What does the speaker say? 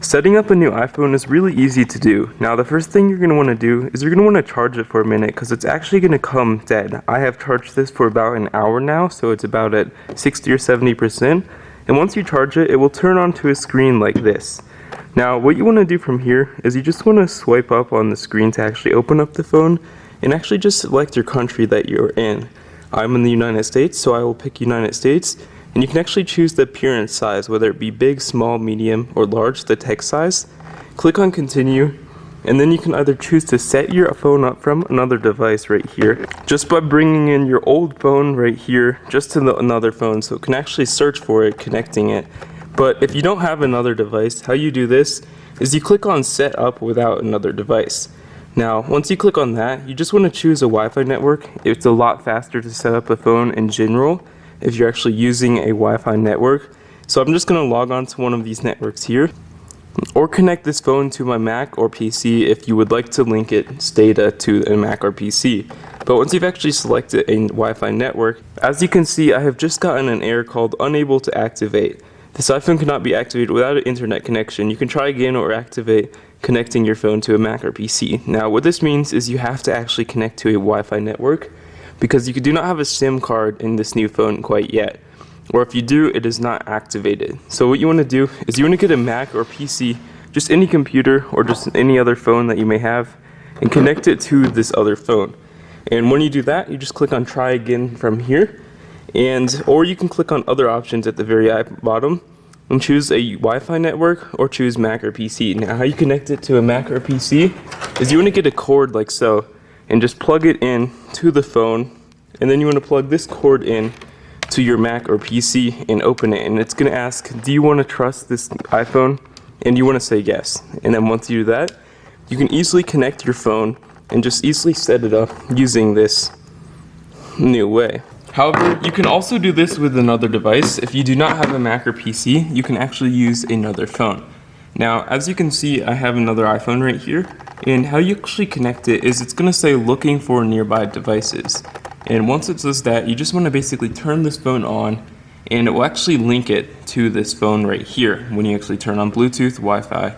Setting up a new iPhone is really easy to do. Now the first thing you're going to want to do is you're going to want to charge it for a minute because it's actually going to come dead. I have charged this for about an hour now, so it's about at 60 or 70%. And once you charge it, it will turn onto a screen like this. Now what you want to do from here is you just want to swipe up on the screen to actually open up the phone and actually just select your country that you're in. I'm in the United States, so I will pick United States. And you can actually choose the appearance size, whether it be big, small, medium, or large, the text size. Click on continue, and then you can either choose to set your phone up from another device right here, just by bringing in your old phone right here, just to another phone, so it can actually search for it, connecting it. But if you don't have another device, how you do this is you click on set up without another device. Now, once you click on that, you just want to choose a Wi-Fi network. It's a lot faster to set up a phone in general if you're actually using a Wi-Fi network. So I'm just going to log on to one of these networks here, or connect this phone to my Mac or PC if you would like to link its data to a Mac or PC. But once you've actually selected a Wi-Fi network, as you can see, I have just gotten an error called unable to activate. This iPhone cannot be activated without an internet connection. You can try again or activate connecting your phone to a Mac or PC. Now what this means is you have to actually connect to a Wi-Fi network, because you do not have a SIM card in this new phone quite yet, or if you do, it is not activated. So what you want to do is you want to get a Mac or PC, just any computer or just any other phone that you may have, and connect it to this other phone. And when you do that, you just click on try again from here, or you can click on other options at the very bottom and choose a Wi-Fi network or choose Mac or PC. Now how you connect it to a Mac or PC is you want to get a cord like so, and just plug it in to the phone, and then you want to plug this cord in to your Mac or PC and open it, and it's going to ask, do you want to trust this iPhone? And you want to say yes. And then once you do that, you can easily connect your phone and just easily set it up using this new way. However, you can also do this with another device. If you do not have a Mac or PC, you can actually use another phone. Now, as you can see, I have another iPhone right here, and how you actually connect it is it's going to say looking for nearby devices. And once it says that, you just want to basically turn this phone on, and it will actually link it to this phone right here when you actually turn on Bluetooth, Wi-Fi,